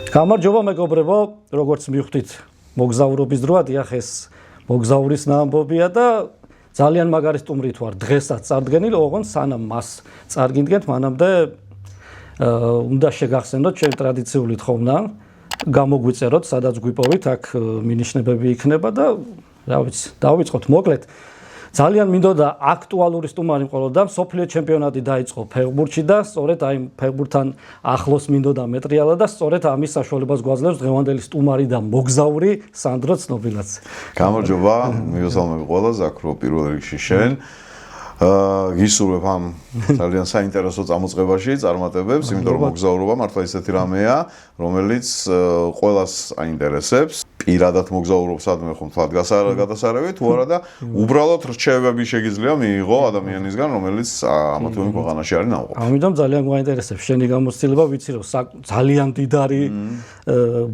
გამარჯობა მეგობრებო, როგორც მივხვდით, მოგზაურობის დროა დიახ ეს მოგზაურის ნაამბობია და ძალიან მაგარი სტუმრით ვარ დღესაც წარდგენილი, ოღონდ სანამ მას წარგინდგენთ, მანამდე უნდა შეგახსენოთ ჩემი ტრადიციული თხოვნა, გამოგვიწეროთ, სადაც გვიპოვით, აქ მინიშნებები იქნება და რა ვიცი, დავიწყოთ მოკლედ. ძალიან მინდოდა აქტუალური სტუმარი მყოლოდა, მსოფლიო ჩემპიონატი დაიწყო ფეხბურთში და სწორედ აი ფეხბურთთან ახლოს მინდოდა მეტრიალა და სწორედ ამის საშუალებას გვაძლევს დღევანდელი სტუმარი და მოგზაური სანდრო ცნობილაძე. გამარჯობა, მივესალმები ყველას, აქ რო პირველ რიგში შენ. გისურვებ ამ ძალიან საინტერესო წამოწყებაში წარმატებებს, იმიტომ რომ მოგზაურობა მართლა ისეთი რამეა, რომელიც ყველას აინტერესებს. პირადად მოგზაურობ სადმე ხომ თვალ გადასარევით, თუ არა და უბრალოდ რჩევები შეგიძლია მიიღო ადამიანისგან, რომელიც ამა თუ იმ ქვეყანაში არის ნავყოფი. ამიტომ ძალიან გვაინტერესებს შენი გამოცდილება, ვიცი რომ ძალიან დიდარი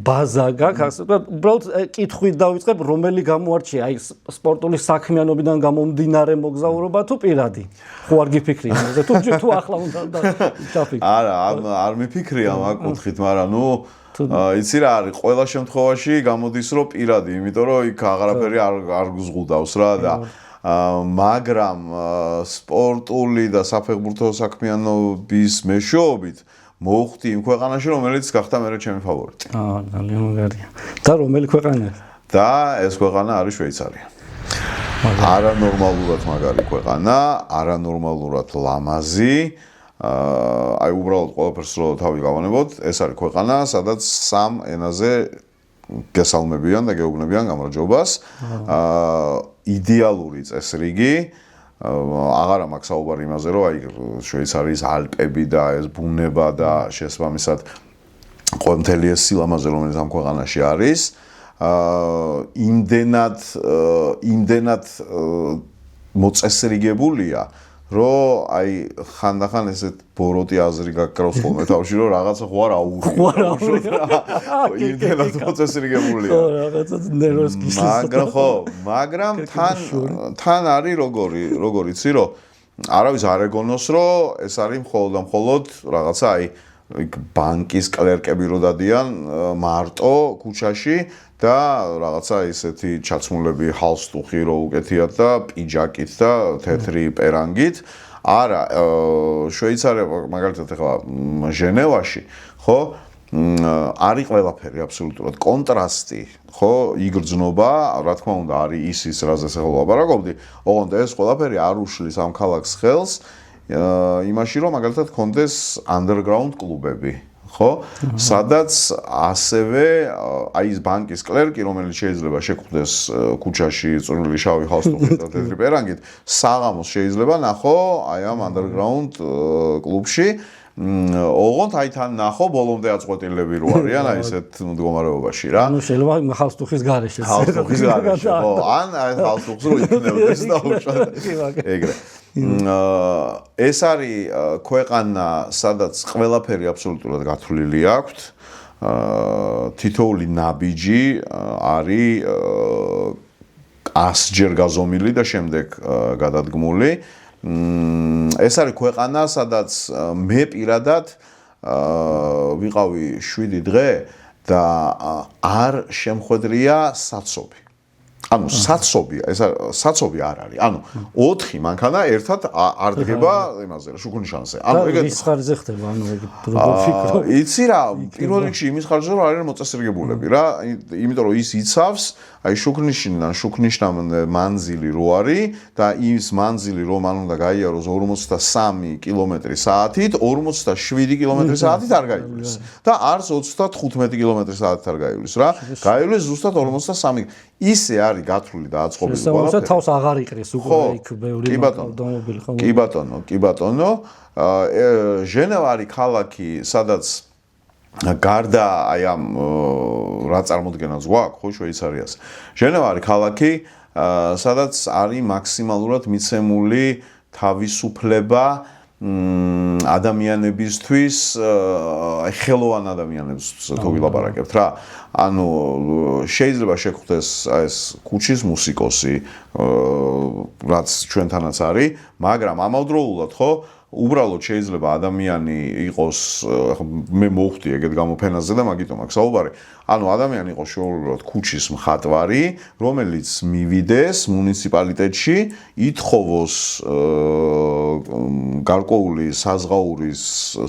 ბაზა გაქვს, უბრალოდ კითხვით დავიწყებ, რომელი გამოარჩია, აი სპორტული საქმიანობიდან გამომდინარე მოგზაურობა თუ პირადი? ხო არ გიფიქრი ამაზე, თუ ახლა უნდა დაფიქრე. არა, არ მიფიქრია მაგ კუთხით, მაგრამ იცი რა არის, ყველა შემთხვევაში გამოდის რომ პირადი, იმიტომ რომ იქ აღარაფერი არ გუზღუდავს რა და მაგრამ სპორტული და საფეხბურთო საქმიანობის მეშვეობით მოვხვდი იმ ქვეყანაში, რომელიც გახდა მე ჩემი ფავორიტი. ძალიან მაგარია. და რომელი ქვეყანაა? და ეს ქვეყანა არის შვეიცარია. არანორმალურად მაგარი ქვეყანა, არანორმალურად ლამაზი. აი უბრალოდ ყველაფერს რო თავი გავანებოთ, ეს არის ქვეყანა, სადაც სამ ენაზე გესალმებიან და გეუბნებიან გამარჯვებას. იდეალური წესრიგი, აღარა მაქვს საუბარი იმაზე, რომ აი შვეიცარიის ალპები და ეს ბუნება და შესაბამისად ყველმთელი ეს სილამაზე, რომელიც ამ ქვეყანაში არის, იმდენად მოწესრიგებულია, რომ აი ხანდახან ესეთ ბოროტი აზრი გაკრავს ხოლმე თავში, რომ რაღაცა ხო არ აუღია. იმდენად მოწესრიგებულია. ხო, რაღაცა ნერვებს გიშლის. მაგრამ თან არის როგორ იცი, რომ არავის არ ეგონოს, რომ ეს არის მხოლოდ რაღაცა აი ბანკის კლერკები რო დადიან მარტო ქუჩაში და რაღაცა ისეთი ჩაცმულები ჰალსტუხი რო უკეთიათ და პიჯაკით და თეთრი პერანგით. არა, შვეიცარია მაგალითად ახლა ჟენევაში, ხო? არის ყველაფერი აბსოლუტურად კონტრასტი, ხო? იგრძნობა, რა თქმა უნდა, არის ის რაზეც ახლა ვლაპარაკობდი, ოღონდ ეს ყველაფერი არ უშლის ამ ქალაქს ხელს იმაში, რომ მაგალითად კონდეს underground კლუბები. ხო? სადაც ასევე აი ეს ბანკის კლერკი, რომელიც შეიძლება შეკვდეს ქუჩაში წვრილი შავი ჰალსტუხით და თეთრი პერანგით, საღამოს შეიძლება ნახო აი ამ underground კლუბში. ოღონდ აი თან ნახო ბოლომდე აწყვეტილები რო არიან აი ესეთ მდგომარეობაში რა. ანუ შეიძლება ჰალსტუხის გარეშე. ჰალსტუხის გარეშე, ხო, ან აი ჰალსტუხს რო იქნებდეს და უშვა. ეგრე. ეს არის ქვეყანა, სადაც ყველაფერი აბსოლუტურად გათვლილი აქვს. თითოეული ნაბიჯი არის 100 ჯერ გაზომილი და შემდეგ გადადგმული. ეს არის ქვეყანა, სადაც მე პირადად ვიყავი 7 დღე და არ შემხვედრია საცობი. ანუ საცობია, ეს საცობი არ არის. ანუ 4 მანქანა ერთად არ დგება იმაზე, შუქნიშანზე. ანუ ეგეთ ის ხარჯზე ხდება, ანუ ეგ როგორ ფიქრობ? იცი რა, პირველ რიგში იმის ხარჯზე რომ არის მოწესრიგებულები რა, იმიტომ რომ ის იცავს, აი შუქნიშნიდან შუქნიშნამდე მანძილი რო არის და ის მანძილი რომ მან უნდა გაიაროს 43 კმ/სთ, 47 კმ/სთ არ გაივლის. და არც 35 კმ/სთ არ გაივლის რა. გაივლის ზუსტად 43. ისე არის გათვლილი და აწყობილი ყველაფერი. შესაძლოა თავს აღარ იყრის უკვე იქ ბევრი ავტომობილი ხო? კი ბატონო. ჟენევა არის ქალაქი, სადაც გარდა აი ამ რა წარმოდგენაც გვაქვს ხო შვეიცარიას. ჟენევა არის ქალაქი, სადაც არის მაქსიმალურად მიცემული თავისუფლება ადამიანებისთვის, აი ხელოვან ადამიანებს თუ ვილაპარაკებთ რა. ანუ შეიძლება შეხვდეს ეს ქუჩის მუსიკოსი, რაც ჩვენთანაც არის, მაგრამ ამავდროულად ხო უბრალოდ შეიძლება ადამიანი იყოს, მე მოვხდი ეგეთ გამოფენაზე და მაგიტომ აქ საუბარი. ანუ ადამიანი იყოს შეუძლებლად ქუჩის მხატვარი, რომელიც მივიდეს მუნიციპალიტეტში, ითხოვოს გარკვეული საზღაურის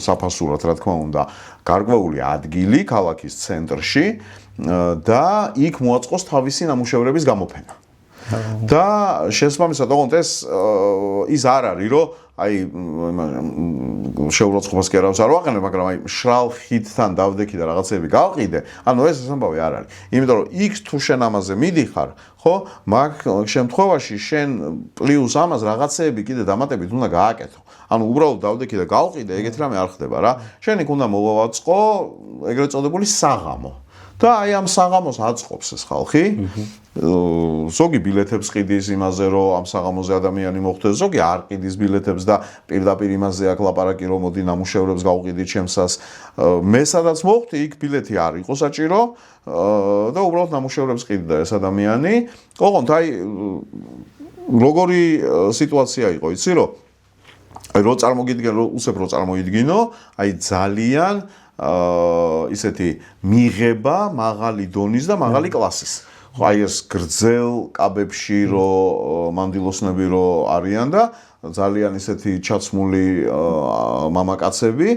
საფასურად, რა თქმა უნდა, გარკვეული ადგილი ქალაქის ცენტრში და იქ მოაწყოს თავისი ნამუშევრების გამოფენა. და შესაბამისად, ოღონდ ის არ არის, რომ აი შეურაცხყოფას კი არავის არ ვაყენებ, მაგრამ აი შრალ ხიდთან დავდექი და რაღაცები გავყიდე, ანუ ეს ამბავი არ არის. იმიტომ რომ იქ თუ შენ ამაზე მიდიხარ, ხო, მაგ შემთხვევაში შენ პლუს ამას რაღაცეები კიდე დამატებით უნდა გააკეთო. ანუ უბრალოდ დავდექი და გავყიდე, ეგეთი რამე არ ხდება რა. შენ იქ უნდა მოვავაწყო ეგრეთ წოდებული საღამო. და აი ამ საღამოს აწყობს ეს ხალხი. ზოგი ბილეთებს ყიდის იმაზე, რომ ამ საღამოზე ადამიანი მოხვდეს, ზოგი არ ყიდის ბილეთებს და პირდაპირ იმაზე აქ ლაპარაკი, რომ მოდი ნამუშევრებს გავყიდით ჩემსას. მე სადაც მოვხვდი, იქ ბილეთი არ იყო საჭირო და უბრალოდ ნამუშევრებს ყიდდა ეს ადამიანი. ოღონდ აი როგორი სიტუაცია იყო, იცი რომ რო წარმოგიდგენ, უცებ რო წარმოიდგინო, აი ძალიან ისეთი მიღება მაღალი დონის და მაღალი კლასის. ხო აი ეს გრძელ კაბებში რო მანდილოსნები რო არიან და ძალიან ისეთი ჩაცმული მამაკაცები,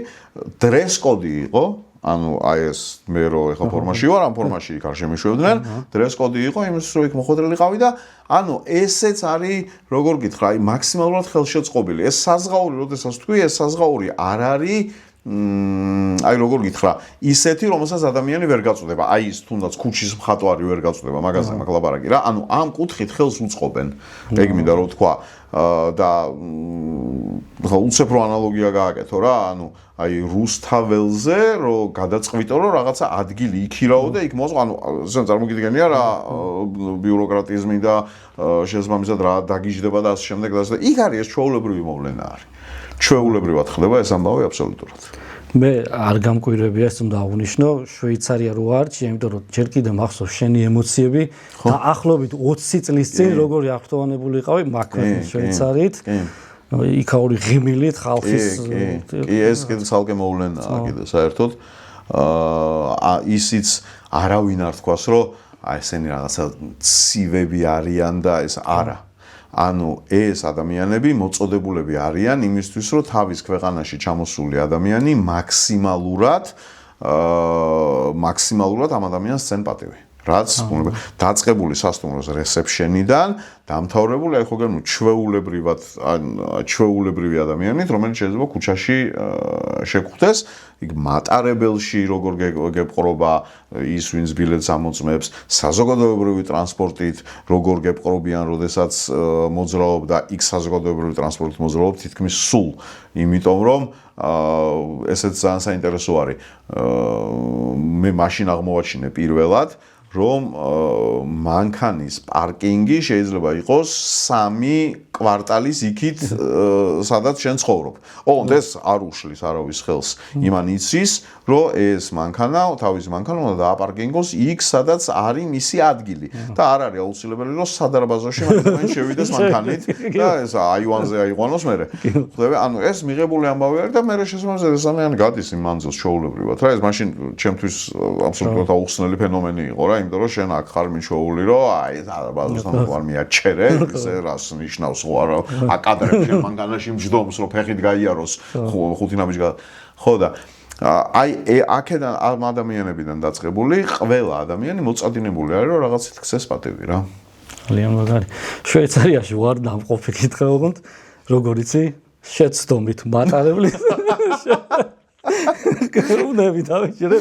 დრეს-კოდი იყო, ანუ აი ეს მე რო ეხა ფორმაში ვარ, ამ ფორმაში იქ არ შემიშვებდნენ, დრეს-კოდი იყო იმისთვის რომ იქ მოხვედრილი ყავი და ანუ ესეც არის როგორ გითხრა, აი მაქსიმალურად ხელშეწყობილი. ეს საზღაური, როდესაც თქვი, ეს საზღაური არ არის აი როგორ გითხრა, ისეთი რომელსაც ადამიანი ვერ გაწוდება, აი ის თუნდაც ქუჩის მხატვარი ვერ გაწוდება, მაგაზე მაგ ლაპარაკი რა, ანუ ამ კუთხით ხელს უწყობენ. ეგ მინდა რომ თქვა და უცებ რო ანალოგია გააკეთო რა, ანუ აი რუსთაველზე რო გადაწყვიტო რომ რაღაცა ადგილი იქირაო და იქ მოწყო, ანუ ზენ წარმოგიდგენია რა ბიუროკრატიზმი და შესაბამისად რა დაგიждდება და ასე შემდეგ და იქ არის ეს ჩვეულებრივი მოვლენა არის. ჩვეულებრივად ხდება ეს ამბავი აბსოლუტურად. მე არ გამკვირვებია ეს უნდა აღნიშნო, შვეიცარია რო არჩი, იმიტომ რომ ჯერ კიდევ მახსოვს შენი ემოციები და ახლობით 20 წლის წინ როგორი აღფრთოვანებული იყავი მაქმედის შვეიცარიით. იქაური ღიმილით ხალხის კი ეს კიდე ცალკე მოვლენაა კიდე საერთოდ ისიც არავინ არ თქვას რომ აი ესენი რაღაცა ცივები არიან და ეს არა. ანუ ეს ადამიანები მოწოდებულები არიან იმისთვის, რომ თავის ქვეყანაში ჩამოსული ადამიანი მაქსიმალურად ამ ადამიანს სცენ პატივი. რაც დაწყებული სასტუმროს რესეფშენიდან დამთავრებული აი ხოგერ ჩვეულებრივი ადამიანით, რომელიც შეიძლება ქუჩაში შეგხვდეს, იქ მატარებელში როგორ გეპყრობა ის ვინც ბილეთს ამოწმებს, საზოგადოებრივი ტრანსპორტით როგორ გეპყრობიან, როდესაც მოძრაობ და იქ საზოგადოებრივი ტრანსპორტით მოძრაობ თითქმის სულ, იმიტომ რომ ესეც ძალიან საინტერესო არის. მე მაშინ აღმოვაჩინე პირველად რომ მანქანის პარკინგი შეიძლება იყოს 3 კვარტალის იქით, სადაც შენ ცხოვრობ. ოღონდ ეს არ უშლის არავის ხელს. იმან იცის, რომ ეს მანქანა, თავისი მანქანა უნდა დააპარკინგოს იქ, სადაც არის მისი ადგილი. და არ არის აუცილებელი, რომ სადარბაზოში მანქანა შევიდეს მანქანით და ეს აივანზე აიყვანოს მერე. ხვდები? ანუ ეს მიღებული ამბავი არის და მერე შესაბამისად ეს ამიანი გადის იმ მანძილს ჩვეულებრივად. რა ეს მაშინ ჩემთვის აბსოლუტურად აუხსნელი ფენომენი იყო რა, იმიტომ რომ შენ აქ ხარ მიჩვეული, რომ აი სადარბაზოსთან ვარ მიაჩერე, ესე რას ნიშნავს ხო არა აკადრებ შენ მანქანაში მჯდომს, რომ ფეხით გაიაროს, ხუთი ნაბიჯი ხო და აი აქედან ამ ადამიანებიდან დაწყებული ყველა ადამიანი მოწადინებული არის, რომ რაღაცით ქცეს პატივი რა. ძალიან მაგარი. შვეიცარიაში ვარ დამყოფი კითხე ოღონდ, როგორ იცი? შეცდომით მატარებლის კრუნები დავიჭერე.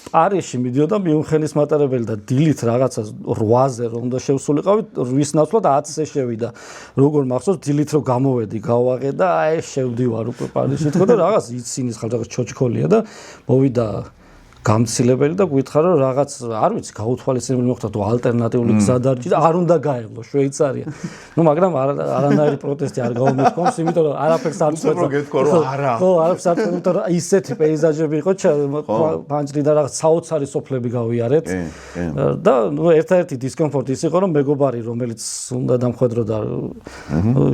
პარიზში მიდიოდა მიუნხენის მატარებელი და დილით რაღაცა 8-ზე რომ უნდა შევსულიყავით, 8-ის ნაცვლად 10-ზე შევიდა. როგორ მახსოვს, დილით რომ გამოვედი, გავაღე და აი შევდივარ უკვე პარიზში თქო და რაღაც იცინის ხალხი რაღაც ჩოჩქოლია და მოვიდა გამცილებელი და გითხრა რომ რაღაც არ ვიცი გაუთვალისწინებელი მოხდა თუ ალტერნატიული გზა დარჩა არ უნდა გაეღლო შვეიცარია. ნუ მაგრამ არანაირი პროტესტი არ გაუმეთქვამს, იმიტომ რომ არაფერს არ წვეწა. ხო, არაფერს არ წვეწა, იმიტომ რომ ისეთი პეიზაჟები იყო პანჭრი და რაღაც საოცარი სოფლები გავიარეთ. და ნუ ერთ-ერთი დისკომფორტი ის იყო რომ მეგობარი რომელიც უნდა დამხვედრო და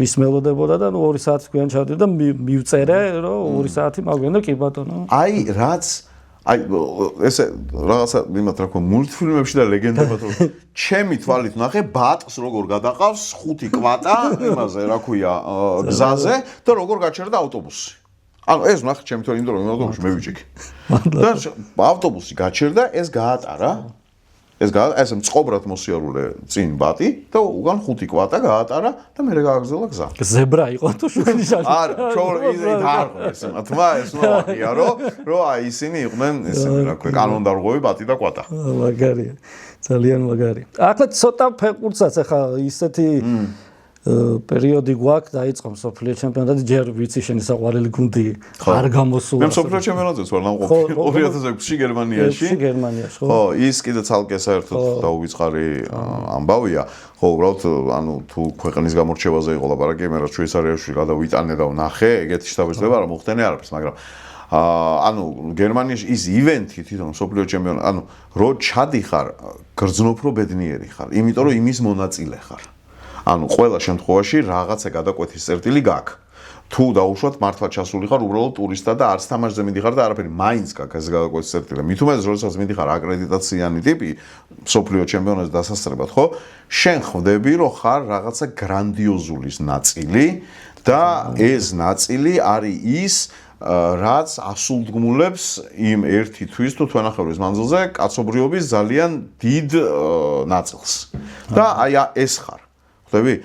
ისმელოდებოდა და ნუ 2 საათი გვიან ჩავდივარ და მივწერე რომ 2 საათი მაგვიანდა კი ბატონო. აი რაც აი ესე რაღაცა იმათ რა ქვია მულტფილმებში და ლეგენდებად რომ ჩემი თვალით ნახე ბატს როგორ გადაყავს 5 კვატა იმაზე რა ქვია გზაზე და როგორ გაჩერდა ავტობუსი. ანუ ეს ნახე ჩემი თვალით იმიტომ რომ ავტობუსში მე ვიჭიქი. და ავტობუსი გაჩერდა ეს გაატარა ეს მწყობრად მოსიარულე წინ ბატი და უგან 5 კვატა გაატარა და მე გააგზავნა გზა. ზებრა იყო თუ შუქნიშანი. არა, ჩვენ არ ეს თმა ეს ნოაღია რომ აი ისინი იყვნენ ესენი რა ქვია კანონდარღვევი ბატი და კვატა. მაგარია. ძალიან მაგარია. ახლა ცოტა ფეხბურთსაც ახლა ისეთი პერიოდი გვაქვს დაიწყო მსოფლიო ჩემპიონატი ჯერ ვიცი შენი საყვარელი გუნდი არ გამოსულა. მე მსოფლიო ჩემპიონატიც ვარ ნამყოფი 2006-ში გერმანიაში. ხო, ის კიდე ცალკე საერთოდ დაუვიწყარი ამბავია. ხო, უბრალოდ ანუ თუ ქვეყნის გამორჩევაზე იყო ლაპარაკი, მე რა შვეიცარიაში გადავიტანე და ვნახე, ეგეთი შტაბეჭდება რა მოხდენი არაფერს, მაგრამ ანუ გერმანიაში ის ივენთი თვითონ მსოფლიო ჩემპიონატი, ანუ რო ჩადიხარ, გრძნობრო ბედნიერი ხარ, იმიტომ რომ იმის მონაწილე ხარ. ანუ ყველა შემთხვევაში რაღაცა გადაკვეთის წერტილი გაქვს. თუ დაუშვათ მართლა ჩასული ხარ უბრალოდ ტურისტად და არც თამაშზე მიდიხარ და არაფერი მაინც გაქვს ეს გადაკვეთის წერტილი. მით უმეტეს როდესაც მიდიხარ აკრედიტაციანი ტიპი მსოფლიო ჩემპიონატის დასასწრებად, ხო? შენ ხვდები რომ ხარ რაღაცა გრანდიოზულის ნაწილი და ეს ნაწილი არის ის რაც ასულდგმულებს იმ ერთი თვის თუ თვენახევრის მანძილზე კაცობრიობის ძალიან დიდ ნაწილს. და აი ეს ხარ. ხვდები?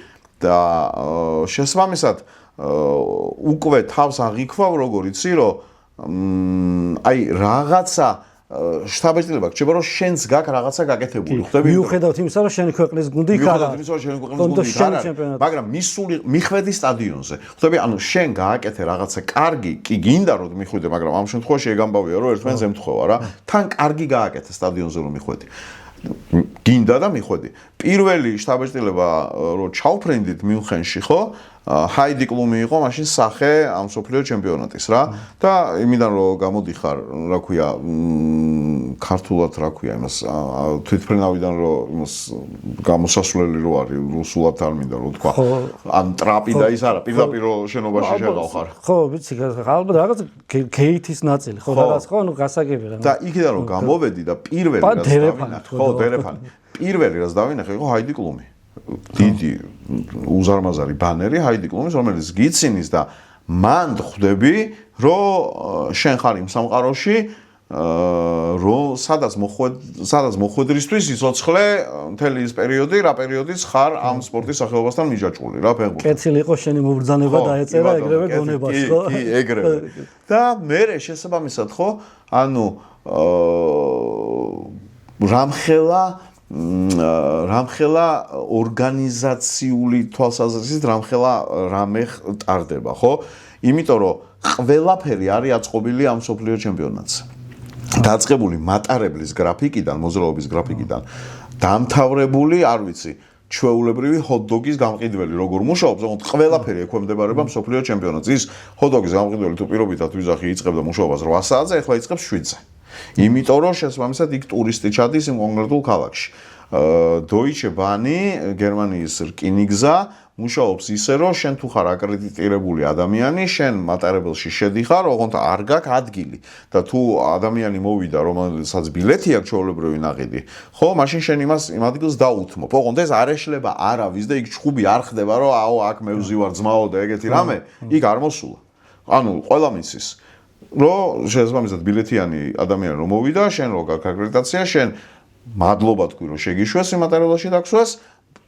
და შესაბამისად უკვე თავს აღიქვავ როგორ იცი რომ აი რაღაცა შტაბეჭდილება გჭირდება რომ შენს გაქვს რაღაცა გაკეთებული ხვდები? მიუხედავად იმისა რომ შენი ქვეყნის გუნდი იქ არა. მიუხედავად იმისა რომ შენი ქვეყნის გუნდი იქ არა. მაგრამ მისული მიხვედი სტადიონზე. ხვდები? ანუ შენ გააკეთე რაღაცა კარგი, კი გინდა რომ მიხვიდე, მაგრამ ამ შემთხვევაში ეგ ამბავია რომ ერთმანეთს ემთხვევა რა. თან კარგი გააკეთე სტადიონზე რომ მიხვედი. გინდა და მიხვედი. პირველი შტაბეჭდილება რომ ჩავფრენდით მიუნხენში, ხო? ჰაიდი კლუმი იყო მაშინ სახე ამ მსოფლიო ჩემპიონატის რა და იმიდან რომ გამოდიხარ, რა ქვია, ქართულად რა ქვია იმას თვითფრენავიდან რომ იმას გამოსასვლელი რო არის რუსულად არ მინდა რომ თქვა ან ტრაპი და ის არა პირდაპირ შენობაში შეგავხარ. ხო, ვიცი, ალბათ რაღაც გეითის ნაწილი, ხო, რაღაც ხო, ნუ გასაგები რა. და იქიდან რომ გამოვედი და პირველი რაც დავინახე, ხო, დერეფანი. პირველი რაც დავინახე იყო ჰაიდი კლუმი. დიდი უზარმაზარი ბანერი ჰაიდი კლუმის, რომელიც გიცინის და მან ხვდები, რომ შენ ხარ იმ სამყაროში, რომ სადაც მოხვედრისთვის იცოცხლე მთელი ის პერიოდი, რა პერიოდიც ხარ ამ სპორტის სახეობასთან მიჯაჭვული, რა ფეხბურთი. კეთილი იყო შენი მობრძანება დაეწერა ეგრევე გონებაში, ხო? კი, ეგრევე. და მე შესაბამისად, ხო, ანუ რამხელა ორგანიზაციული თვალსაზრისით რამე ტარდება, ხო? იმიტომ რომ ყველაფერი არის აწყობილი ამ მსოფლიო ჩემპიონატზე. დაწყებული მატარებლის გრაფიკიდან, მოძრაობის გრაფიკიდან, დამთავრებული, არ ვიცი, ჩვეულებრივი ჰოთ-დოგის გამყიდველი როგორ მუშაობს, ოღონდ ყველაფერი ექვემდებარება მსოფლიო ჩემპიონატს. ის ჰოთ-დოგის გამყიდველი თუ პირობითად ვიზახი იწყებდა მუშაობას 8 საათზე, ახლა იწყებს 7-ზე. იმიტომ რომ შესაბამისად იქ ტურისტი ჩადის იმ კონკრეტულ ქალაქში. Deutsche Bahn-ი, გერმანიის რკინიგზა მუშაობს ისე რომ შენ თუ ხარ აკრედიტირებული ადამიანი, შენ მატარებელში შედიხარ, ოღონდ არ გაქვს ადგილი და თუ ადამიანი მოვიდა, რომელსაც ბილეთი აქვს ჩვეულებრივი ნაყიდი, ხო, მაშინ შენ იმ ადგილს დაუთმობ. ოღონდ ეს არ ეშლება არავის და იქ ჩხუბი არ ხდება, რომ აო აქ მე ვზივარ ძმაო და ეგეთი რამე, იქ არ მოსულა. ანუ ყველა მისის რომ შესაბამისად ბილეთიანი ადამიანი რომ მოვიდა, შენ რო გაქვს აკრედიტაცია, შენ მადლობა თქვი რომ შეგიშვეს იმ მატარებელში დაგსვეს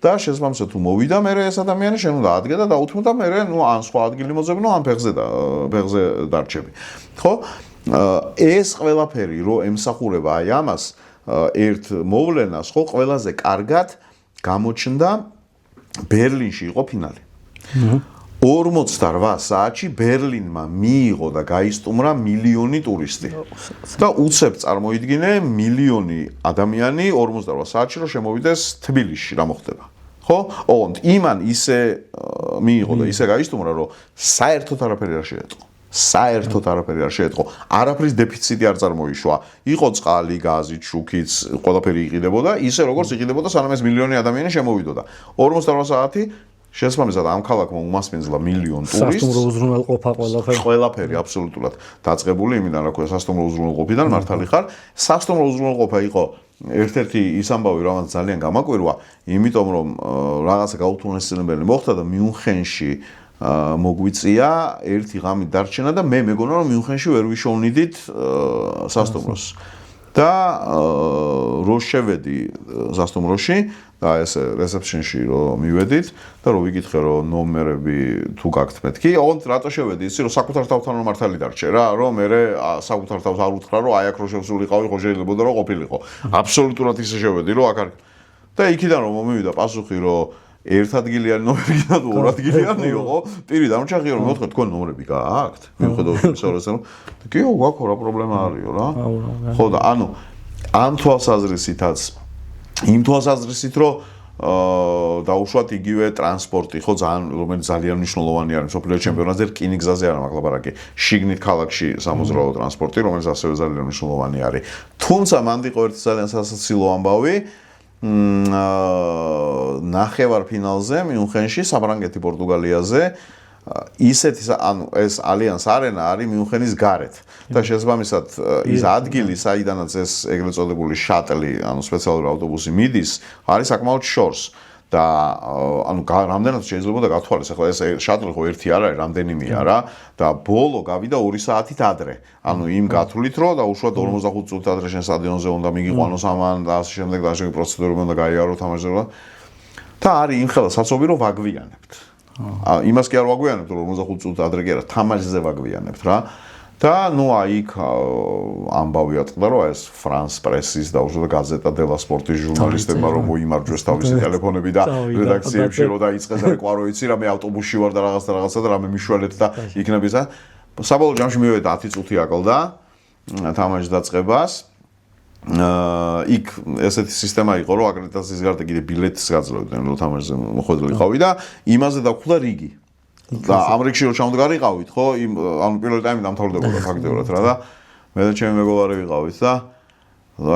და შესაბამისად თუ მოვიდა მე ეს ადამიანი შენ უნდა ადგე და დაუთმო და მე ნუ ან სხვა ადგილი მოძებნო ან ფეხზე დარჩები. ხო? ეს ყველაფერი რო ემსახურება აი ამას ერთ მოვლენას, ხო, ყველაზე კარგად გამოჩნდა ბერლინში იყო ფინალი. 48 საათში ბერლინმა მიიღო და გაისტუმრა მილიონი ტურისტი. და უცებ წარმოიდგინე მილიონი ადამიანი 48 საათში რომ შემოვიდეს თბილისში რა მოხდება. ხო? ოღონდ იმან ისე მიიღო და ისე გაისტუმრა რომ საერთოდ არაფერი არ შეეწყო. საერთოდ არაფერი არ შეეწყო. არაფრის დეფიციტი არ წარმოიშვა. იყო წყალი, გაზი, შუქიც, ყველაფერი იყიდებოდა, ისე როგორც იყიდებოდა სანამ ეს მილიონი ადამიანი შემოვიდოდა. 48 საათი შესაბამისად ამ ქალაქმა უმასპინძლა მილიონ ტურისტს. სასტუმრო უზრუნველყოფა ყველაფერი აბსოლუტურად დაწყებული იმიდან რა ქვია სასტუმრო უზრუნველყოფიდან მართალი ხარ. სასტუმრო უზრუნველყოფა იყო ერთ-ერთი ის ამბავი რომელიც ძალიან გამაკვირვა, იმიტომ რომ რაღაცა გაუთვალისწინებელი მოხდა და მიუნხენში მოგვიწია ერთი ღამით დარჩენა და მე მეგონა რომ მიუნხენში ვერ ვიშოვნიდით სასტუმროს. და რო შევედი სასტუმროში და ეს რეცეპშენში რომ მივედით და რომ ვიკითხე რომ ნომერები თუ გაქვთ მეთქი, ოღონდ რატო შევედი იცი რომ საკუთარ თავთან რომ მართალი დარჩე რა, რომ მე საკუთარ თავს არ უთხრა რომ აი აქ რო შევსულიყავი ხო შეიძლებოდა რომ ყოფილიყო. აბსოლუტურად ისე შევედი რომ აქ არ და იქიდან რომ მომივიდა პასუხი რომ ერთადგილიანი ნომერი და ორადგილიანი იყო, პირი დამჭახია რომ მეთქე თქვენ ნომრები გააქვთ? მიუხედავად იმისა რომ კიო გვაქვს რა პრობლემა არისო რა. ხო და ანუ ამ თვალსაზრისითაც იმ თვალსაზრისით რომ დაუშვათ იგივე ტრანსპორტი ხო რომელიც ძალიან მნიშვნელოვანი არის მსოფლიო ჩემპიონატზე რკინიგზაზე არა მაგრამ ლაპარაკი შიგნით ქალაქში სამოძრაო ტრანსპორტი რომელიც ასევე ძალიან მნიშვნელოვანი არის. თუმცა მანდ იყო ერთი ძალიან სასაცილო ამბავი ნახევარფინალზე მიუნხენში საფრანგეთი პორტუგალიაზე ისეთი ანუ ეს ალიანს არენა არის მიუნხენის გარეთ და შესაბამისად ის ადგილი საიდანაც ეს ეგრეთ წოდებული შატლი ანუ სპეციალური ავტობუსი მიდის არის საკმაოდ შორს და ანუ რამდენად შეიძლება გათვალეს ახლა ეს შატლი ხო ერთი არ არის რამდენიმეა რა და ბოლო გავიდა 2 საათით ადრე ანუ იმ გათვლით რომ დაუშვათ 45 წუთით ადრე შენ სტადიონზე უნდა მიგიყვანოს ამან და ასე შემდეგ და ასე პროცედურები უნდა გაიარო თამაშზე და არის იმ ხელა საცობი რომ ვაგვიანებთ იმას კი არ ვაგვიანებთ რომ 45 წუთით ადრე კი არა თამაშზე ვაგვიანებთ რა და ნუ აი იქ ამბავი ატყდა რომ ეს ფრანს პრესის და უშუალოდ გაზეტა დელა სპორტის ჟურნალისტებმა რომ მოიმარჯვეს თავისი ტელეფონები და რედაქციებში რომ დაიწყეს რეკვარო იცი რა მე ავტობუსში ვარ და რაღაცა და რამე მიშველეთ და იქნების და საბოლოო ჯამში მივედა 10 წუთი აკლდა თამაშის დაწყებას იქ ესეთი სისტემა იყო რომ აკრედიტაციის გარდა კიდე ბილეთის გაძლევდნენ რომ თამაშზე მოხვედრილიყავი და იმაზე დაგხვდა რიგი და ამ რიგში რომ ჩამდგარიყავით ხო ანუ პირველი ტაიმი დამთავრდებოდა ფაქტობრივად რა და მე და ჩემი მეგობარი ვიყავით და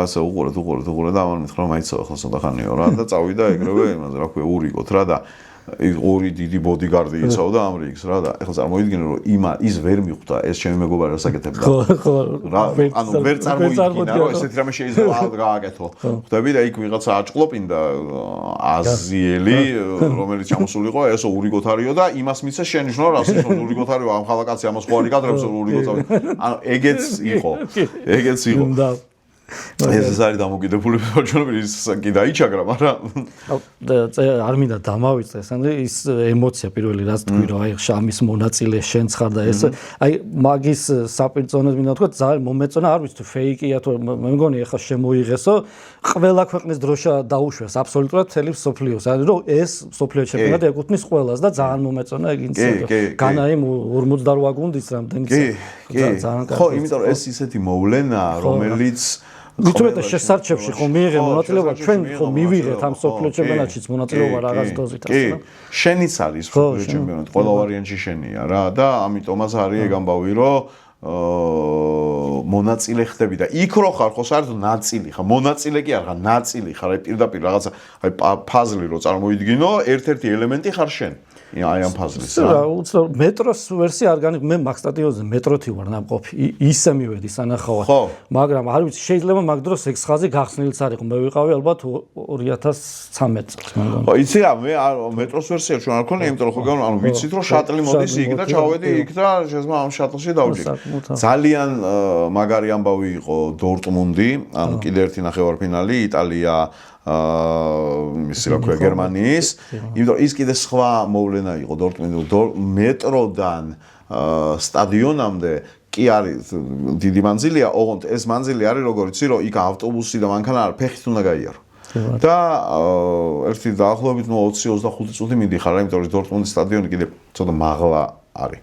ასე უყურეთ და ამან მითხრა მაიცო ახლა ცოტა ხანიო რა და წავიდა ეგრევე იმაზე რა ქვია ურიგოთ რა და ორი დიდი ბოდიგარდი იცავდა ამ რიგს რა და ახლა წარმოიდგინე რომ ის ვერ მიხვდა ეს ჩემი მეგობარი რასაკეთებდა ხო ანუ ვერ წარმოიდგინა რომ ესეთი რამე შეიძლება გააკეთო ხვდები და იქ ვიღაცა აჭყლოპინდა აზიელი რომელიც ჩამოსულიყო ესო ურიგოთ არისო და იმას მიცეს შენიშნო რა სულ ურიგოთ არისო ამ ხალაკაცი ამას ხო არის კადრებს ურიგოთ ანუ ეგეც იყო ეს არის დამოკიდებული ჩვენები ის კი დაიჩაგრა მაგრამ არ მინდა დამავიწყდეს ანუ ის ემოცია პირველი რაც თქვი რომ აი შამის მონაწილე შენც ხარ და ეს აი მაგის საპირწონედ მინდა თქვა ძალიან მომეწონა არ ვიცი თუ ფეიკია თუ მე მგონი ახლა შემოიღესო ყველა ქვეყნის დროშა დაუშვეს აბსოლუტურად მთელი მსოფლიოს ანუ რომ ეს მსოფლიო ჩემპიონატი ეკუთვნის ყველას და ძალიან მომეწონა ეგ ინციდენტი განა იმ 48 გუნდის რამდენი ძალიან ხო იმიტომ რომ ეს ისეთი მოვლენაა რომელიც მithumetes შესარჩევში ხო მიიღე მონაწილეობა ჩვენ ხო მივიღეთ ამ სოფლიო ჩემპიონატშიც მონაწილეობა რაღაც დოზით ასე რა შენიც არის სოფლიო ჩემპიონატი ყველა ვარიანტში შენია რა და ამიტომაც არის ეგ ამბავი რომ მონაწილე ხდები და იქ რო ხარ ხო საერთოდ ნაწილი ხარ მონაწილე კი არ ხარ ნაწილი ხარ აი პირდაპირ რაღაცა აი ფაზლი რო წარმოიდგინო ერთ-ერთი ელემენტი ხარ შენ აი ამ ფაზლის რა უცნაურ მეტროს ვერსია არ განიღ მე მაგ სტადიონზე მეტროთი ვარ ნამყოფი ისე მივედი სანახავად მაგრამ არ ვიცი შეიძლება მაგ დროს ეგ ხაზი გახსნილიც არ იყო მე ვიყავი ალბათ 2013 წელს მაგრამ ხო იცი რა მე მეტროს ვერსია ჩვენ არ ქონია იმიტომ რომ ხო ანუ ვიცით რომ შატლი მოდის იქ და ჩავედი იქ და შესაძლოა ამ შატლში დავჯიქ ძალიან მაგარი ამბავი იყო დორტმუნდი ანუ კიდე ერთი ნახევარფინალი იტალია მის რა ქვია გერმანიის იმიტომ ის კიდე სხვა მოვლენა იყო დორტმუნდი მეტროდან სტადიონამდე კი არის დიდი მანძილია ოღონდ ეს მანძილი არის როგორ იცი რომ იქ ავტობუსი და მანქანა არ ფეხით უნდა გაიარო და ერთი დაახლოებით 20-25 წუთი მიდიხარ, იმიტომ რომ დორტმუნდის სტადიონი კიდე ცოტა მაღლა არის.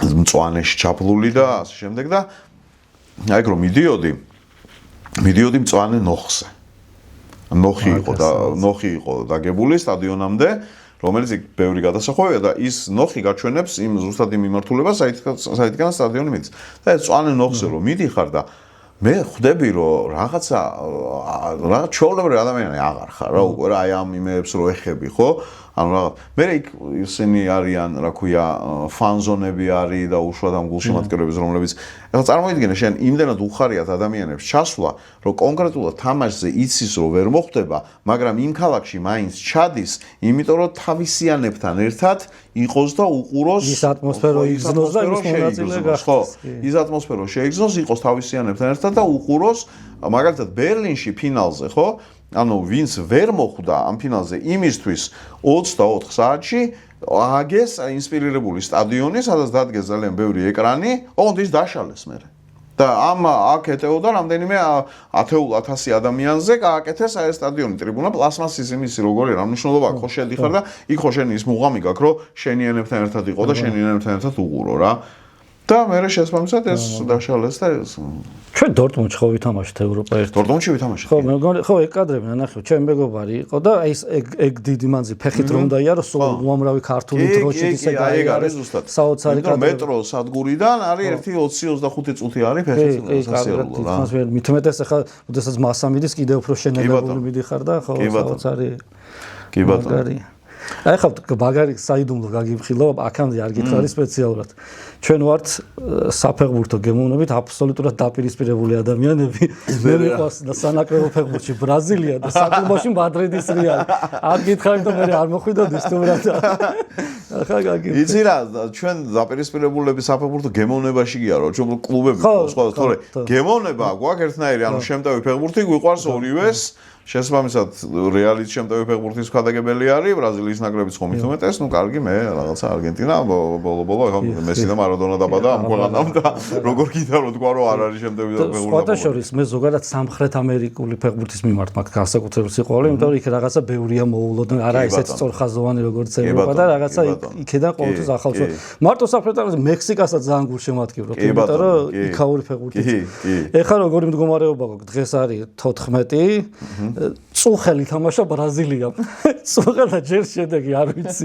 მწვანეში ჩაფლული და ასე შემდეგ და აი რომ მიდიოდი მწვანე ნოხზე. ნოხი იყო დაგებული სტადიონამდე, რომელიც იქ ბევრი გადასახვევია და ის ნოხი გაჩვენებს იმ ზუსტად იმ მიმართულებას, საიდანაც სტადიონი მიდის. და ეს მწვანე ნოხზე რომ მიდიხარ და მე ხვდები რომ რაღაცა ჩვეულებრივი ადამიანი აღარ ხარ რა უკვე რა აი ამ იმებს რო ეხები ხო ანუ რაღაც მე იქ ისინი არიან რა ქვია ფანზონები არის და უშუალოდ ამ გულშემატკივრების რომლებიც ეხლა წარმოიდგინე შენ იმდენად უხარიათ ადამიანებს ჩასვლა რომ კონკრეტულად თამაშზე იცის რომ ვერ მოხვდება მაგრამ იმ ქალაქში მაინც ჩადის იმიტომ რომ თავისიანებთან ერთად იყოს და უყუროს ის ატმოსფერო იგზნოს და ის მონაწილე გახდეს ხო ის ატმოსფერო შეიგზნოს იყოს თავისიანებთან ერთად და უყუროს მაგალითად ბერლინში ფინალზე ხო ანუ ვინც ვერ მოხვდა ამ ფინალზე იმისთვის 24 საათში აგეს ინსპირირებული სტადიონი, სადაც დადგეს ძალიან ბევრი ეკრანი, ოღონდ ის დაშალეს მერე. და ამ აქ ეტეოდა რამდენიმე 10,000 ადამიანზე გააკეთეს აი სტადიონი, ტრიბუნა პლასმასის იმისი როგორი რა მნიშვნელობა აქვს, ხო შედიხარ და იქ ხო შენი ის მუღამი გაქვს, რომ შენიანებთან ერთად იყო და შენიანებთან ერთად უყურო რა. და მე შესაბამისად ეს დაშალეს და ჩვენ დორტმუნდში ხო ვითამაშეთ ევროპა ერთ. დორტმუნდში ვითამაშეთ. ხო, მე მგონი ხო ეგ კადრები ნახე, ჩემი მეგობარი იყო და აი ეს ეგ დიდი მანძი ფეხით რომ უნდა იარო, სულ უამრავი ქართული დროშით ისე არის ზუსტად. საოცარი კადრები. მეტრო სადგურიდან არის ერთი 20-25 წუთი არის ფეხით სასიარულო რა. მithumetes ახლა, ოდესაც მასა მიდის, კიდევ უფრო შენელებული მიდიხარ და ხო, საოცარი. კი ბატონო. აი ხა მაგარი საიდუმლო გაგიფხილო, აქამდე არ გითხარი სპეციალურად. ჩვენ ვართ საფეხბურთო გემოვნებით აბსოლუტურად დაპირისპირებული ადამიანები. მე მიყვარს და სანაკრებო ფეხბურთში ბრაზილია და საკლუბოში მადრიდის რეალი. არ გითხარი და მე არ მოხვიდოდი სტუმრად. ახლა გაგიფხილე. იცი რა, ჩვენ დაპირისპირებულები საფეხბურთო გემოვნებაში გია რა, ჩვენ კლუბები სხვა თორე გემოვნება გვაქვს ერთნაირი, ანუ შემტევი ფეხბურთი გვიყვარს ორივეს. შესაბამისად რეალის შემტევი ფეხბურთის მხარდაგებელი არის ბრაზილიის ნაკრებიც ხომ მithumetes, ну კარგი მე რაღაცა არგენტინა ბოლო ახლა მესი და მარადონა დაბადა ამ ქვეყანამ და როგორ კიდე რომ თქვა რომ არ არის შემტევი ფეხბურთი. სხვათა შორის მე ზოგადად სამხრეთ ამერიკული ფეხბურთის მიმართ მაქვს განსაკუთრებული სიყვარული, იმიტომ რომ იქ რაღაცა ბევრია მოულოდნე, არა ესეც სწორხაზოვანი როგორც ევროპა და რაღაცა იქედან ყოველთვის ახალშო. მარტო სამხრეთ ამერიკაში მექსიკასაც ძალიან გულშემატკივრობ, იმიტომ რომ იქაური ფეხბურთი. ეხლა როგორი მდგომარეობა გვაქვს? დღეს არის 14 წუხელი თამაშა ბრაზილიამ. წუხელა ჯერ შედეგი არ ვიცი.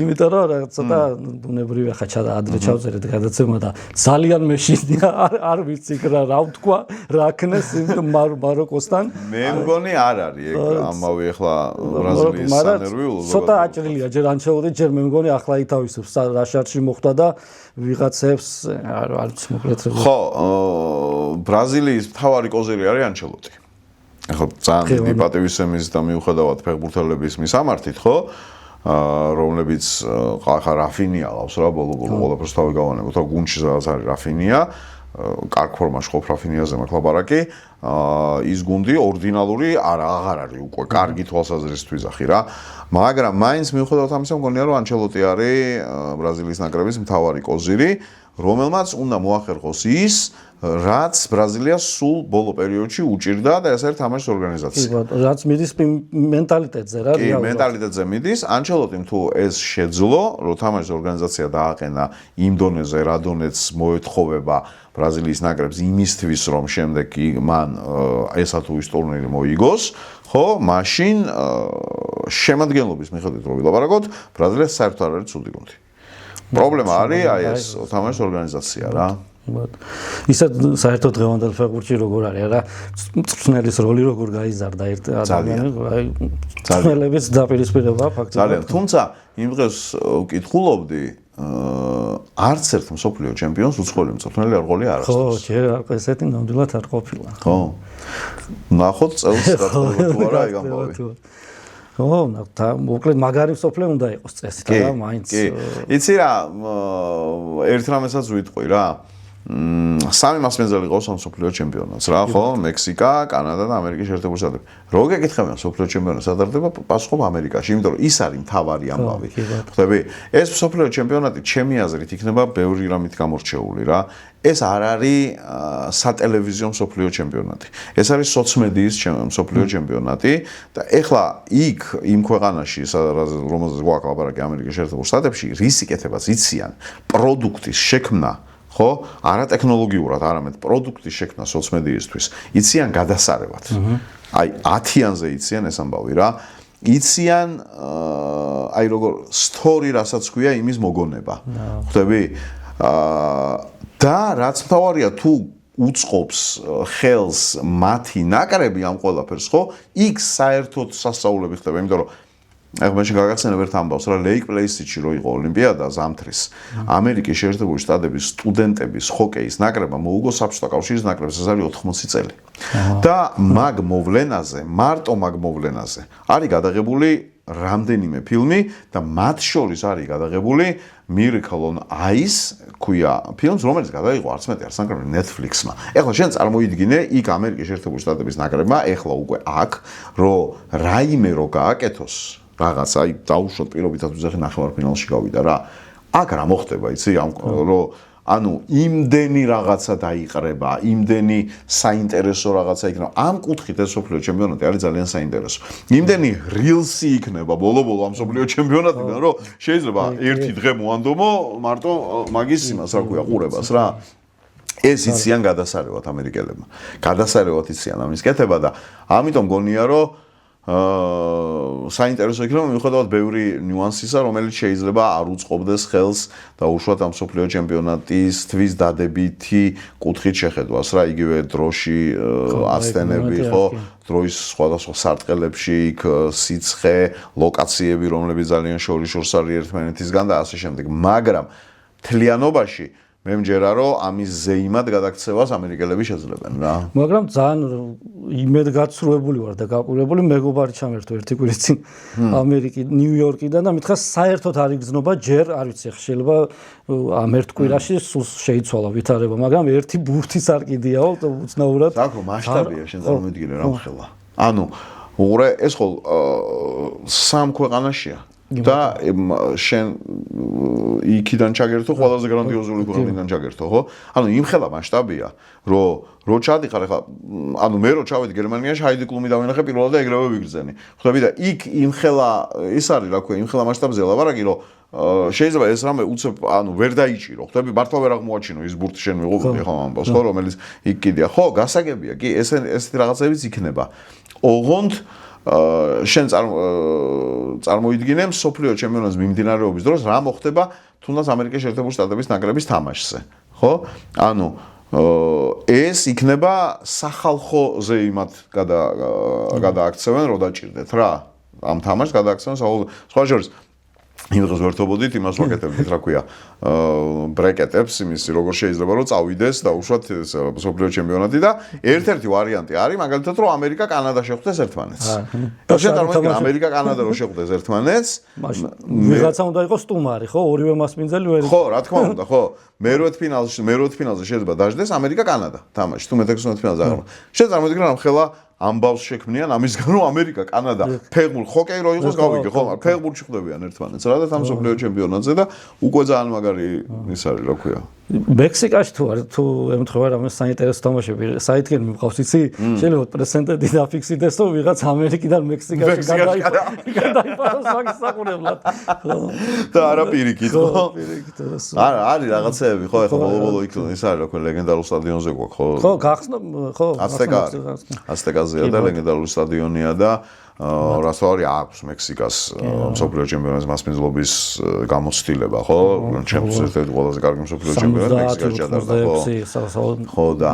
იმიტომ რომ რა ცოტა ბუნებრივია ხა ადრე ჩავწერეთ გადაცემა და ძალიან მეშინია არ ვიცი რა ვთქვა, რა ქნეს იმ მაროკოსთან. მე მგონი არ არის ეგ ამავე ახლა ბრაზილიის სანერვიულო. ცოტა აჭრილია ჯერ ანჩელოტი, ჯერ მე მგონი ახლა ითავისებს რა შარში მოხდა და ვიღაცებს არ ვიცი მოკლედ. ხო, ბრაზილიის მთავარი კოზირი არის ანჩელოტი. ახლა ძალიან დიდი პატივისცემის და მიუხედავად ფეხბურთელების მისამართით, ხო? რომლებიც ხა რაფინია ყავს რა, ბოლო ყველაფერს თავი გავანებოთ, რა გუნდში რაღაც არის რაფინია, კარგ ფორმაში ყოფ რაფინიაზე მაქვს ლაპარაკი, ის გუნდი ორდინალური აღარ არის უკვე კარგი თვალსაზრისით ვიზახი რა. მაგრამ მაინც მიუხედავად ამისა მგონია რომ ანჩელოტი არის ბრაზილიის ნაკრების მთავარი კოზირი, რომელმაც უნდა მოახერხოს ის რაც ბრაზილიას სულ ბოლო პერიოდში უჭირდა და ეს არის თამაშის ორგანიზაცია. რაც მიდის მენტალიტეტზე რა. კი, მენტალიტეტზე მიდის. ანჩელოტიმ თუ ეს შეძლო, რომ თამაშის ორგანიზაცია დააყენა იმ დონეზე, რა დონეც მოეთხოვება ბრაზილიის ნაკრებს იმისთვის, რომ შემდეგ მან ესა თუ ის ტურნირი მოიგოს, ხო, მაშინ შემადგენლობის მიხედვით რო ვილაპარაკოთ, ბრაზილია საერთოდ არ არის ცუდი გუნდი. პრობლემა არის აი ეს თამაშის ორგანიზაცია რა. ისე საერთოდ დღევანდელ ფეხბურთში როგორ არის რა მწვრთნელის როლი როგორ გაიზარდა ერთ ადამიანს აი მწვრთნელების დაპირისპირება ფაქტობრივად ძალიან თუმცა იმ დღეს ვკითხულობდი არც ერთ მსოფლიო ჩემპიონს უცხოელი მწვრთნელი არ ყოლია არასდროს. ხო, ჯერ ესეთი ნამდვილად არ ყოფილა. ხო. ნახოთ წელს რა თუ არა აი გამოვი. ხო, მოკლედ მაგარი მსოფლიო უნდა იყოს წესი და მაინც. კი. იცი რა, ერთ რამესაც ვიტყვი რა. სამი მასპინძელი ყავს ამ მსოფლიო ჩემპიონატს რა ხო მექსიკა, კანადა და ამერიკის შეერთებული შტატები. რო გეკითხებიან მსოფლიო ჩემპიონატს სადარდება პასუხობ ამერიკაში, იმიტომ რომ ის არის მთავარი ამბავი. ხვდები? ეს მსოფლიო ჩემპიონატი ჩემი აზრით იქნება ბევრი რამით გამორჩეული რა. ეს არ არის სატელევიზიო მსოფლიო ჩემპიონატი. ეს არის სოციმედიის მსოფლიო ჩემპიონატი და ეხლა იქ იმ ქვეყანაში, რომელზეც გვაქვს ლაპარაკი ამერიკის შეერთებულ შტატებში, რის იკეთებას იციან პროდუქტის შექმნა ხო? არა ტექნოლოგიურად, არამედ პროდუქტის შექმნა სოციმედიისთვის. იციან გადასარევად. აი 10-იანზე იციან ეს ამბავი რა. იციან აი როგორ story რასაც ქვია იმის მოგონება. ხვდები? და რაც მთავარია თუ უწყობს ხელს მათი ნაკრები ამ ყველაფერს ხო? იქ საერთოდ სასწაულები ხდება, იმიტომ რომ ახლა მაშინ გაგახსენებ ერთ ამბავს რა ლეიკ პლეისში რო იყო ოლიმპიადა ზამთრის ამერიკის შეერთებული შტატების სტუდენტების ჰოკეის ნაკრებმა მოუგო საბჭოთა კავშირის ნაკრებს ეს არის 80 წელი და მაგ მოვლენაზე მარტო მაგ მოვლენაზე არის გადაღებული რამდენიმე ფილმი და მათ შორის არის გადაღებული Miracle on Ice ქვია ფილმს რომელიც გადაიღო არც მეტი არც ნაკლები Netflix-მა. ეხლა შენ წარმოიდგინე იქ ამერიკის შეერთებული შტატების ნაკრებმა ეხლა უკვე აქ რომ რაიმე რო გააკეთოს რაღაც აი დაუშვათ პირობითად უძახი ნახევარფინალში გავიდა რა. აქ რა მოხდება იცი რომ ანუ იმდენი რაღაცა დაიყრება, იმდენი საინტერესო რაღაცა იქნება. ამ კუთხით ეს მსოფლიო ჩემპიონატი არის ძალიან საინტერესო. იმდენი რილსი იქნება ბოლო-ბოლო ამ მსოფლიო ჩემპიონატიდან, რომ შეიძლება ერთი დღე მოანდომო მარტო მაგის იმას რა ქვია ყურებას რა. ეს იციან გადასარევად ამერიკელებმა. გადასარევად იციან ამის კეთება და ამიტომ გონია რომ საინტერესო იქნება მიუხედავად ბევრი ნიუანსისა, რომელიც შეიძლება არ უწყობდეს ხელს და უშუალოდ ამ მსოფლიო ჩემპიონატისთვის დადებითი კუთხით შეხედვას რა, იგივე დროში ასტენები ხო, დროის სხვადასხვა სარტყელებში იქ სიცხე, ლოკაციები, რომლებიც ძალიან შორიშორს არის ერთმანეთისგან და ასე შემდეგ. მაგრამ თლიანობაში მე მჯერა რომ ამის ზეიმად გადაქცევას ამერიკელები შეძლებენ რა. მაგრამ ძალიან იმედგაცრუებული ვარ და გაყურებული მეგობარი ჩამერთო ერთი კვირის წინ ამერიკის ნიუ-იორკიდან და მითხრა საერთოდ არ იგრძნობა ჯერ არ ვიცი შეიძლება ამ ერთ კვირაში სულ შეიცვალა ვითარება, მაგრამ ერთი ბურთის არ კიდიაო უცნაურად. საკო მასშტაბია შენ წარმოვიდგინე რა ხელა. ანუ უყურე ეს ხო სამ ქვეყანაშია. და შენ იქიდან ჩაგერთო ყველაზე გრანდიოზული ქვეყნიდან ჩაგერთო ხო? ანუ იმხელა მასშტაბია, რო ჩადიხარ ახლა ანუ მე რო ჩავედი გერმანიაში ჰაიდი კლუმი დავინახე პირველად და ეგრევე ვიგრძენი. ხვდები და იქ იმხელა ის არის რა ქვია, იმხელა მასშტაბზე ლაპარაკი რომ შეიძლება ეს რამე უცებ ანუ ვერ დაიჭირო. ხვდები მართლა ვერ აღმოაჩინო ის ბურთი შენ მიღობდი ხო ამბავს ხო რომელიც იქ კიდია. ხო, გასაგებია კი ესეთი რაღაცებიც იქნება. ოღონდ შენ წარმოიდგინე მსოფლიო ჩემპიონატის მიმდინარეობის დროს რა მოხდება თუნდაც ამერიკის შეერთებული შტატების ნაკრების თამაშზე ხო ანუ ეს იქნება სახალხო ზეიმად გადააქცევენ რო დაჭირდეთ რა ამ თამაშს გადააქცევენ სხვა შორის იმ დღეს ვერთობოდით იმას ვაკეთებდით რა ქვია ბრეკეტებს იმის როგორ შეიძლება რომ წავიდეს და უშუალოდ მსოფლიო ჩემპიონატი და ერთ-ერთი ვარიანტი არის მაგალითად რომ ამერიკა კანადა შეხვდეს ერთმანეთს. და შენ წარმოიდგინე ამერიკა კანადა რო შეხვდეს ერთმანეთს ვიღაცა უნდა იყოს სტუმარი ხო ორივე მასპინძელი ვერ ხო რა თქმა უნდა ხო მერვეთ ფინალზე შეიძლება დაждდეს ამერიკა კანადა თამაში თუ მე-16 ფინალზე აღარ. შენ წარმოიდგინე რომ ხელა ამბავს შექმნიან ამისგან რომ ამერიკა, კანადა, ფეხბურთი, ჰოკეი რო იყოს გავიგე ხო, ფეხბურთში ხვდებიან ერთმანეთს რა და ამ მსოფლიო ჩემპიონატზე და უკვე ძალიან მაგარი ის არის რა ქვია. მექსიკაში თუ ემთხვევა რამე საინტერესო თამაშები საითგენ მიყავს იცი? შეიძლება პრეზიდენტი დაფიქსირდეს რომ ვიღაც ამერიკიდან მექსიკაში გადაიფაროს მაგის საყურებლად. და არა პირიქით ხო? არა არის რაღაცეები ხო ეხლა ბოლო-ბოლო იქ ის არის რა ქვია ლეგენდარულ სტადიონზე გვაქვს ხო? ხო გახსნა ხო აზტეკაზია და ლეგენდარული სტადიონია და რასვარი აქვს მექსიკას მსოფლიო ჩემპიონატის მასპინძლობის გამოცდილება ხო? ჩემთვის ერთ-ერთი ყველაზე კარგი მსოფლიო ჩემპიონატი მექსიკაში ჩატარდა ხო და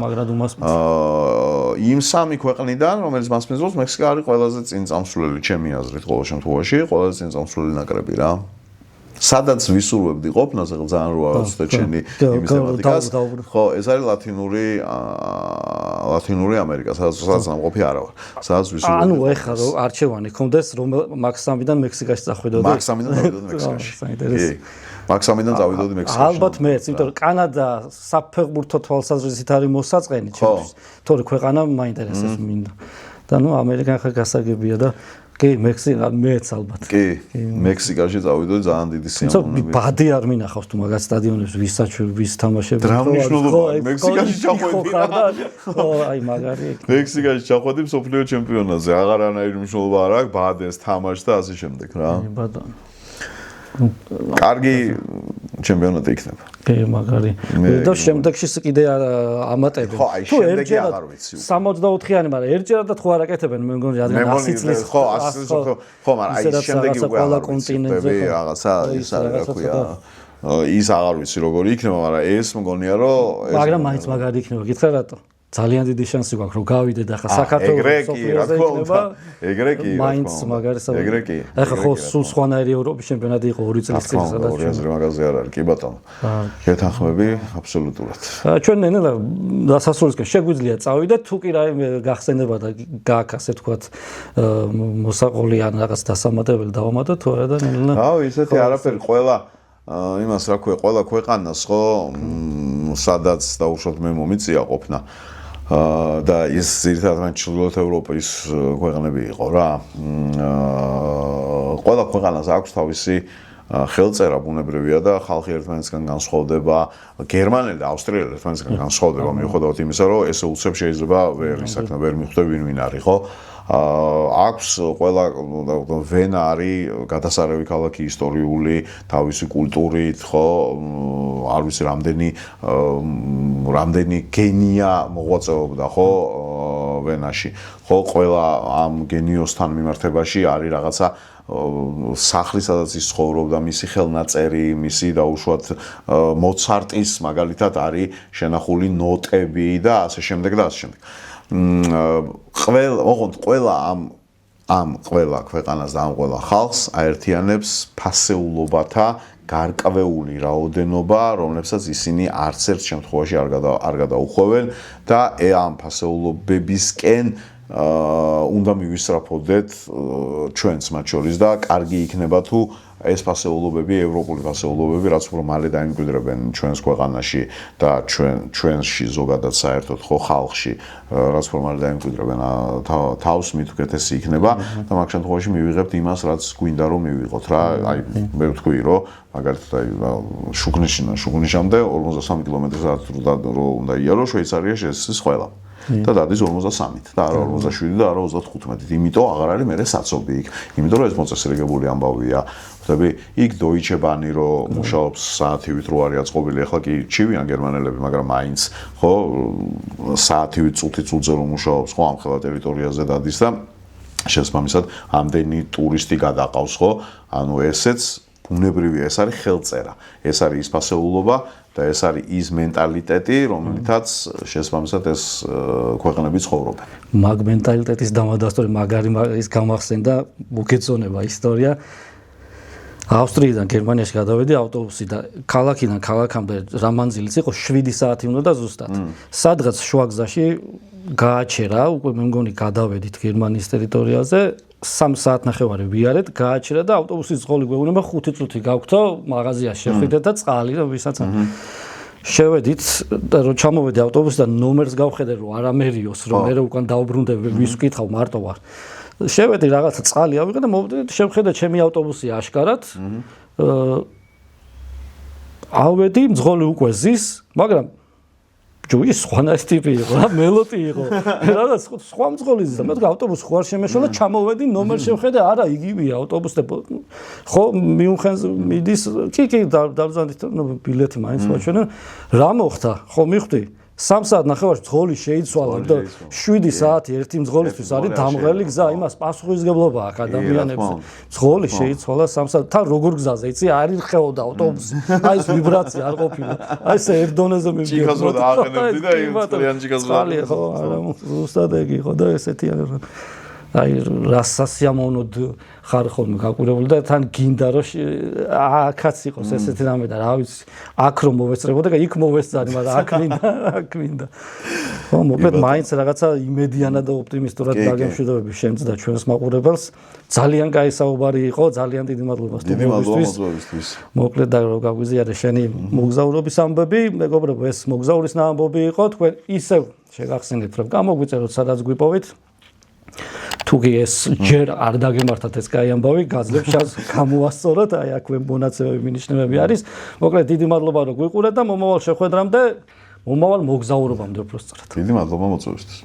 იმ სამი ქვეყნიდან რომელიც მასპინძლობს მექსიკა არის ყველაზე წინწამსვლელი ჩემი აზრით ყოველ შემთხვევაში ყველაზე წინწამსვლელი ნაკრები რა სადაც ვისურვებდი ყოფნას ახლა ძალიან რო არაცდე ჩემი იმის თემატიკას ხო ეს არის ლათინური ამერიკა სადაც ნამყოფი არა ვარ სადაც ვისურვებდი ანუ ეხლა რომ არჩევანი ქონდეს რომ მაქსამიდან მექსიკაში წახვიდოდი მაქსამიდან წავიდოდი მექსიკაში მაქსამიდან წავიდოდი მექსიკაში. ალბათ მეც, იმიტომ რომ კანადა საფეხბურთო თვალსაზრისით არის მოსაწყენი ჩემთვის. თორე ქვეყანა მაინტერესებს მინდა. და ნუ ამერიკა ხა გასაგებია და კი მექსიკა მეც ალბათ. კი, მექსიკაში წავიდოდი ძალიან დიდი სიამოვნებით. ბადი არ მინახავს თუ მაგას სტადიონებს ვის თამაშები. რა მნიშვნელობა მექსიკაში ჩახვედი რა. ხო, აი მაგარი. მექსიკაში ჩახვედი მსოფლიო ჩემპიონატზე. აღარანაირი მნიშვნელობა არ აქვს ბადეს თამაშს და ასე შემდეგ რა. ბატონო. კარგი ჩემპიონატი იქნება. კი, მაგარი. და შემდეგში კიდე ამატები. თუ შემდეგი აღარ ვიცი. 64-იანი, მაგრამ ერთჯერადად ხო არ აკეთებენ, მე მგონი რადგან 100 წლის. ხო, 100 წლის ხო, მაგრამ აი შემდეგი უკვე აღარ კონტინენტზე რაღაცა ის არის რა ქვია. ის აღარ ვიცი როგორი იქნება, მაგრამ ეს მგონია რომ მაგრამ მაინც მაგარი იქნება, გითხრა რატო? ძალიან დიდი შანსი გვაქვს რომ გავიდე და ხა საქართველოს სოფლიოზე იქნება. ეგრე კი, მაინც მაგარი საბოლოო. ეგრე კი. ახლა ხო სულ სხვანაირი ევროპის ჩემპიონატი იყო 2 წლის წინ სადაც ორი აზრი მაგაზე არ არის, კი ბატონო. გეთანხმები აბსოლუტურად. ჩვენ ნელა დასასრულისკენ შეგვიძლია წავიდეთ, თუ კი რაიმე გახსენება და გააქვს ასე თქვათ მოსაყოლი ან რაღაც დასამატებელი დავამატოთ თუ არა და ნელა. აუ, ისეთი არაფერი ყველა იმას რა ქვია, ყველა ქვეყანას ხო სადაც დაუშვათ მე მომიწია ყოფნა. და ის ძირითადად ჩრდილოეთ ევროპის ქვეყნები იყო რა. ყველა ქვეყანას აქვს თავისი ხელწერა ბუნებრივია და ხალხი ერთმანეთისგან განსხვავდება. გერმანელი და ავსტრიელი ერთმანეთისგან განსხვავდება მიუხედავად იმისა, რომ ესე უცებ შეიძლება ვერ ისაქნა, ვერ მიხვდები ვინ არის, ხო? აქვს ყველა ვენა არის გადასარევი ქალაქი ისტორიული თავისი კულტურით, ხო? არ ვიცი რამდენი გენია მოღვაწეობდა, ხო? ვენაში. ხო, ყველა ამ გენიოსთან მიმართებაში არის რაღაცა სახლი, სადაც ის ცხოვრობდა, მისი ხელნაწერი, მისი დაუშვათ მოცარტის მაგალითად არის შენახული ნოტები და ასე შემდეგ და ასე შემდეგ. ყველა ყველა ქვეყანას და ამ ყველა ხალხს აერთიანებს ფასეულობათა გარკვეული რაოდენობა, რომლებსაც ისინი არც ერთ შემთხვევაში არ გადაუხვევენ და ამ ფასეულობებისკენ უნდა მივისწრაფოდეთ ჩვენც მათ შორის და კარგი იქნება თუ ეს ფასეულობები, ევროპული ფასეულობები, რაც უფრო მალე დაიმკვიდრებენ ჩვენს ქვეყანაში და ჩვენში ზოგადად საერთოდ ხო ხალხში, რაც უფრო მალე დაიმკვიდრებენ თავს მით უკეთესი იქნება და მაგ შემთხვევაში მივიღებთ იმას, რაც გვინდა რომ მივიღოთ რა. აი მე ვთქვი რომ მაგალითად აი შუგნიშამდე 43 კილომეტრზე რომ უნდა იარო შვეიცარიაში ეს ყველა. და დადის 53-ით და არა 47 და არა 35-ით. იმიტომ აღარ არის მერე საცობი იქ. იმიტომ რომ ეს მოწესრიგებული ამბავია. ხდები, იქ Deutsche Bahn რო მუშაობს საათივით რო არის აწყობილი, ახლა კი ჩივიან გერმანელები, მაგრამ მაინც ხო საათივით წუთი-წუთზე რო მუშაობს, ხო ამ ხელა ტერიტორიაზე დადის და შესაბამისად ამდენი ტურისტი გადაყავს, ხო? ანუ ესეც ბუნებრივია, ეს არის ხელწერა. ეს არის ის ფასეულობა და ეს არის ის მენტალიტეტი, რომელთაც შესაბამისად ეს ქვეყნები ცხოვრობენ. მაგ მენტალიტეტის დამადასტური მაგარი ის გამახსენდა მოგეწონება ისტორია. ავსტრიიდან გერმანიაში გადავედი ავტობუსი და ქალაქიდან ქალაქამდე რა მანძილიც იყო 7 საათი უნდა და ზუსტად. სადღაც შუაგზაში გააჩერა, უკვე მე მგონი გადავედით გერმანიის ტერიტორიაზე 3 საათნახევარი ვიარეთ, გააჩერა და ავტობუსის ძღოლი გვეუბნება 5 წუთი გავქთო მაღაზიაში შეხვიდეთ და წყალი და ვისაც შევედით და რომ ჩამოვედი ავტობუსიდან ნომერს გავხედე რომ არამერიოს რომ მე უკან დაუბრუნდები ვის ვკითხავ მარტო ვარ. შევედი რაღაცა წყალი ავიღე და მოვდით შევხედე ჩემი ავტობუსი აშკარად. ავედი მძღოლი უკვე ზის, მაგრამ ჯუი სხვანაირი ტიპი იყო, რა მელოტი იყო. რაღაც სხვა მძღოლი ზის და მე ავტობუსი ხო არ შემეშალა, ჩამოვედი ნომერს შევხედე, არა იგივეა ავტობუსი. ხო მიუნხენს მიდის, კი დავზანდით, ბილეთი მაინც მოჩვენა. რა მოხდა? ხო მიხვდი? 3 საათნახევარში ძღოლი შეიცვალა და 7 საათი ერთი მძღოლისთვის არის დამღელი გზა, იმას პასუხისგებლობა აქვს ადამიანებზე. ძღოლი შეიცვალა 3 საათი. თან როგორ გზაზე, იცი, არ ირხეოდა ავტობუსი. აი ეს ვიბრაცია არ ყოფილა. აი ეს ერთ დონეზე მივიდა. ჭიქას რო დააყენებდი და იმ წყლიან ჭიქას ხო, არა, ზუსტად ეგ იყო და ესეთი არა. აი რა სასიამოვნოდ ხარ ხოლმე გაკვირვებული და თან გინდა რომ აქაც იყოს ესეთი რამე და რა ვიცი აქ რომ მოვეწრებოდა და იქ მოვესწარი მაგრამ აქ მინდა ხო მოკლედ მაინც რაღაცა იმედიანად და ოპტიმისტურად დაგემშვიდობები შენს და ჩვენს მაყურებელს ძალიან კაი საუბარი იყო ძალიან დიდი მადლობა სტუდიისთვის მოკლედ და რომ გაგვიზიარე შენი მოგზაურობის ამბები მეგობრებო ეს მოგზაურის ამბები იყო თქვენ ისევ შეგახსენებთ რომ გამოგვიწეროთ სადაც გვიპოვით თუგი ეს ჯერ არ დაგემართათ ეს კაი ამბავი გაძლევ შანს გამოასწოროთ აი აქვე მონაცემები მინიშნებები არის მოკლედ დიდი მადლობა რომ გვიყურეთ და მომავალ შეხვედრამდე მომავალ მოგზაურობამდე უფრო სწორად დიდი მადლობა მოწვევისთვის